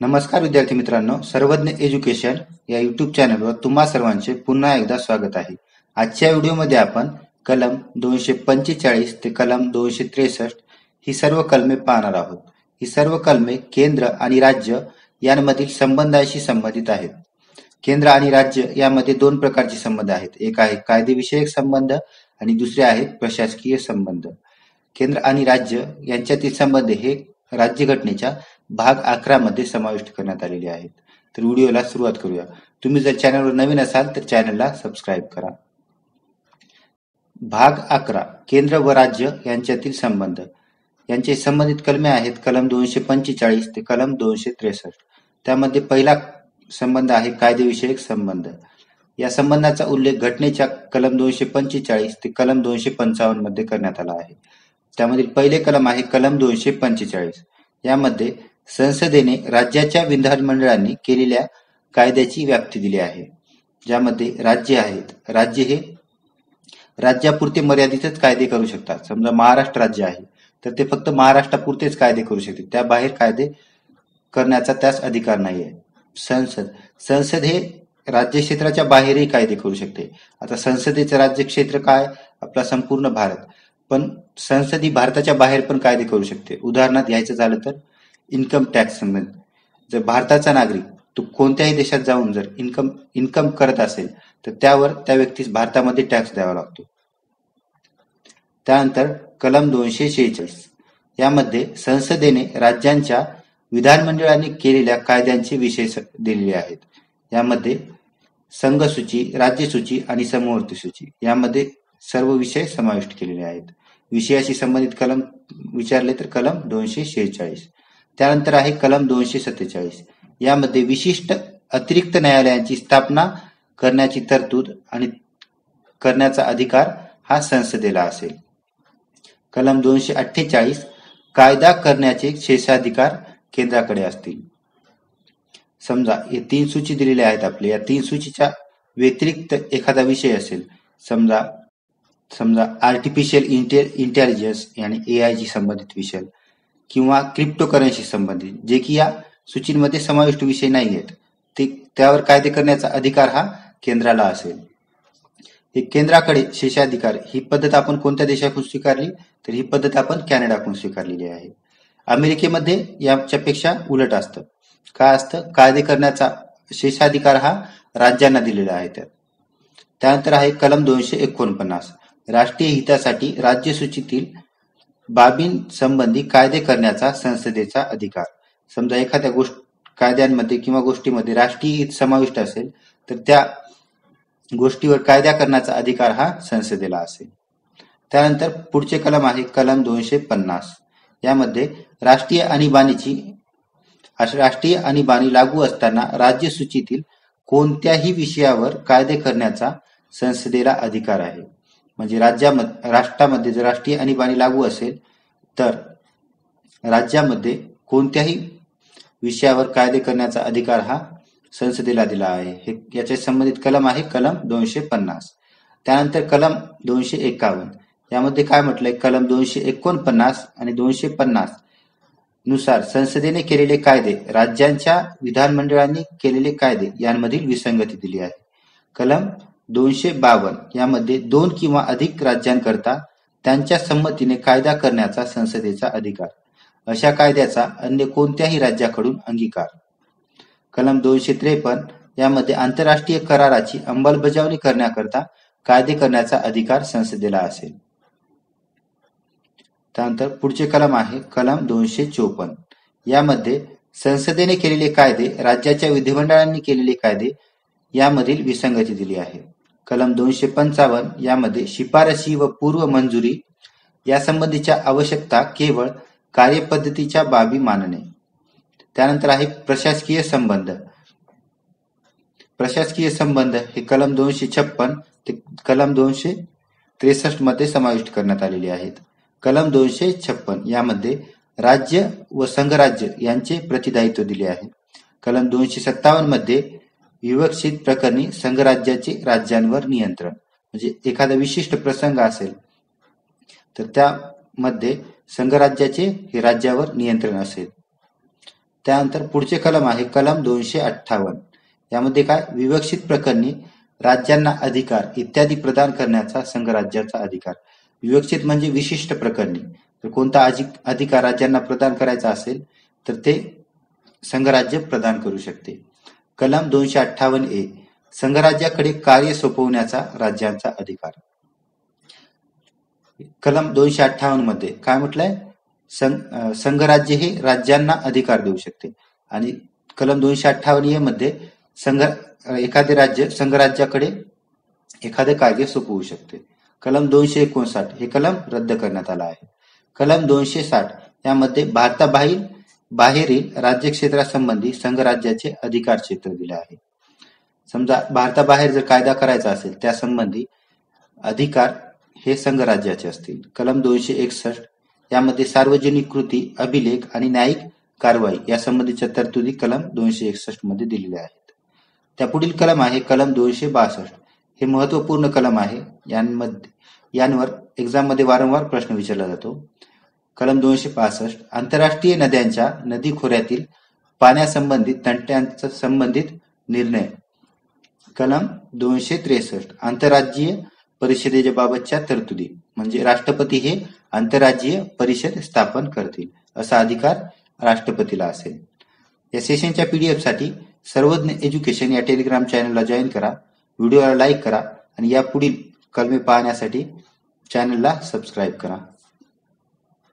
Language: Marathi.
नमस्कार विद्यार्थी मित्रांनो, सर्वज्ञ एज्युकेशन या युट्यूब चॅनलवर तुम्हा सर्वांचे पुन्हा एकदा स्वागत आहे. आजच्या व्हिडिओमध्ये आपण कलम 245 ते कलम 263 ही सर्व कलमे पाहणार आहोत. ही सर्व कलमे केंद्र आणि राज्य यांमधील संबंधाशी संबंधित आहेत. केंद्र आणि राज्य यामध्ये दोन प्रकारचे संबंध आहेत. एक आहे कायदेविषयक संबंध आणि दुसरे आहेत प्रशासकीय संबंध. केंद्र आणि राज्य यांच्यातील संबंध हे राज्यघटनेच्या भाग 11 मध्ये समाविष्ट करण्यात आलेले आहेत. तर व्हिडिओला सुरुवात करूया. तुम्ही जर चॅनलवर नवीन असाल तर चॅनलला सबस्क्राईब करा. भाग 11 केंद्र व राज्य यांच्यातील संबंध. यांचे संबंधित कलमे आहेत कलम 245 ते कलम 263. त्यामध्ये पहिला संबंध आहे कायदेविषयक संबंध. या संबंधाचा उल्लेख घटनेच्या कलम 245 ते कलम 255 मध्ये करण्यात आला आहे. त्यामधील पहिले कलम आहे कलम 245. यामध्ये संसदेने राज्याच्या विधानमंडळांनी केलेल्या कायद्याची व्याप्ती दिली आहे. ज्यामध्ये राज्य आहेत. राज्य हे राज्यापुरते मर्यादितच कायदे करू शकतात. समजा महाराष्ट्र राज्य आहे तर ते फक्त महाराष्ट्रापुरतेच कायदे करू शकते. त्या बाहेर कायदे करण्याचा त्यास अधिकार नाहीये. संसद हे राज्य क्षेत्राच्या बाहेरही कायदे करू शकते. आता संसदेचं राज्य क्षेत्र काय? आपला संपूर्ण भारत. पण संसद ही भारताच्या बाहेर पण कायदे करू शकते. उदाहरणार्थ घ्यायचं झालं तर इन्कम टॅक्स संबंध. जर भारताचा नागरिक तो कोणत्याही देशात जाऊन जर इन्कम करत असेल तर त्यावर त्या व्यक्तीस भारतामध्ये टॅक्स द्यावा लागतो. त्यानंतर कलम 246. यामध्ये संसदेने राज्यांच्या विधानमंडळांनी केलेल्या कायद्यांचे विषय दिलेले आहेत. यामध्ये संघसूची, राज्यसूची आणि समवर्ती सूची यामध्ये सर्व विषय समाविष्ट केलेले आहेत. विषयाशी संबंधित कलम विचारले तर कलम 246. त्यानंतर आहे कलम 247. यामध्ये विशिष्ट अतिरिक्त न्यायालयांची स्थापना करण्याची तरतूद आणि करण्याचा अधिकार हा संसदेला असेल. कलम 248. कायदा करण्याचे शेषाधिकार केंद्राकडे असतील. समजा हे तीन सूची दिलेल्या आहेत आपल्या. या तीन सूचीच्या व्यतिरिक्त एखादा विषय असेल, समजा आर्टिफिशियल इंटेलिजन्स आणि AI शी संबंधित विषय किंवा क्रिप्टोकरन्सी संबंधित, जे की या सूचीमध्ये समाविष्ट विषय नाही आहेत, ते त्यावर कायदे करण्याचा अधिकार हा केंद्राला असेल. हे केंद्राकडे शेषाधिकार ही पद्धत आपण कोणत्या देशाकडून स्वीकारली तर ही पद्धत आपण कॅनडाकडून स्वीकारलेली आहे. अमेरिकेमध्ये याच्यापेक्षा उलट असतं. काय असतं? कायदे करण्याचा शेषाधिकार हा राज्यांना दिलेला आहे. त्यानंतर आहे कलम 249. राष्ट्रीय हितासाठी राज्यसूचीतील बाबींसंबंधी कायदे करण्याचा संसदेचा अधिकार. समजा एखाद्या कायद्यांमध्ये किंवा गोष्टीमध्ये राष्ट्रीय हित समाविष्ट असेल तर त्या गोष्टीवर कायदा करण्याचा अधिकार हा संसदेला असेल. त्यानंतर पुढचे कलम आहे कलम 250. यामध्ये राष्ट्रीय आणीबाणी लागू असताना राज्यसूचीतील कोणत्याही विषयावर कायदे करण्याचा संसदेला अधिकार आहे. म्हणजे राष्ट्रामध्ये जर राष्ट्रीय आणीबाणी लागू असेल तर राज्यामध्ये कोणत्याही विषयावर कायदे करण्याचा अधिकार हा संसदेला दिला आहे. हे याच्या संबंधित कलम आहे कलम 250. त्यानंतर कलम 251. यामध्ये काय म्हटलंय? कलम 249 आणि 250 नुसार संसदेने केलेले कायदे राज्यांच्या विधानमंडळांनी केलेले कायदे यांमधील विसंगती दिली आहे. कलम 252. यामध्ये 2 किंवा अधिक राज्यांकरता त्यांच्या संमतीने कायदा करण्याचा संसदेचा अधिकार. अशा कायद्याचा अन्य कोणत्याही राज्याकडून अंगीकार. कलम 253. यामध्ये आंतरराष्ट्रीय कराराची अंमलबजावणी करण्याकरता कायदे करण्याचा अधिकार संसदेला असेल. त्यानंतर पुढचे कलम आहे कलम 254. यामध्ये संसदेने केलेले कायदे राज्याच्या विधिमंडळांनी केलेले कायदे यामधील विसंगती दिली आहे. कलम 255. यामध्ये शिफारशी व पूर्व मंजुरी यासंबंधीच्या आवश्यकता केवळ कार्यपद्धतीच्या बाबी मानणे. त्यानंतर आहे प्रशासकीय संबंध. प्रशासकीय संबंध हे कलम 256 ते कलम 263 मध्ये समाविष्ट करण्यात आलेले आहेत. कलम 256. यामध्ये राज्य व संघराज्य यांचे प्रतिदायित्व दिले आहे. कलम 257 मध्ये विवक्षित प्रकरणी संघराज्याचे राज्यांवर नियंत्रण. म्हणजे एखादा विशिष्ट प्रसंग असेल तर त्यामध्ये संघराज्याचे हे राज्यावर नियंत्रण असेल. त्यानंतर पुढचे कलम आहे कलम 258. यामध्ये काय, विवक्षित प्रकरणी राज्यांना अधिकार इत्यादी प्रदान करण्याचा संघराज्याचा अधिकार. विवक्षित म्हणजे विशिष्ट प्रकरणी. तर कोणता अधिकार राज्यांना प्रदान करायचा असेल तर ते संघराज्य प्रदान करू शकते. कलम 258A, संघराज्याकडे कार्य सोपवण्याचा राज्यांचा अधिकार. कलम 258 मध्ये काय म्हटलंय, संघराज्य हे राज्यांना अधिकार देऊ शकते. आणि कलम 258A मध्ये एखादे राज्य संघराज्याकडे एखादे कार्य सोपवू शकते. कलम 259 हे कलम रद्द करण्यात आला आहे. कलम 260 यामध्ये बाहेरील राज्यक्षेत्रासंबंधी संघराज्याचे अधिकार क्षेत्र दिले आहे. समजा भारताबाहेर जर कायदा करायचा असेल त्यासंबंधी अधिकार हे संघराज्याचे असतील. कलम 261 यामध्ये सार्वजनिक कृती, अभिलेख आणि न्यायिक कारवाई यासंबंधीच्या तरतुदी कलम 261 मध्ये दिलेल्या आहेत. त्यापुढील कलम आहे कलम 262. हे महत्वपूर्ण कलम आहे. यांवर एक्झाम मध्ये वारंवार प्रश्न विचारला जातो. कलम 265, आंतरराष्ट्रीय नद्यांच्या नदी खोऱ्यातील पाण्यासंबंधित तंट्यांचा संबंधित निर्णय. कलम 263, आंतरराज्यीय परिषदेच्या बाबतच्या तरतुदी, म्हणजे राष्ट्रपती हे आंतरराज्यीय परिषद स्थापन करतील असा अधिकार राष्ट्रपतीला असेल. या सेशनच्या PDF साठी सर्वज्ञ एज्युकेशन या टेलिग्राम चॅनलला जॉईन करा, व्हिडिओला लाईक करा आणि या पुढील कलमे पाहण्यासाठी चॅनलला सबस्क्राईब करा.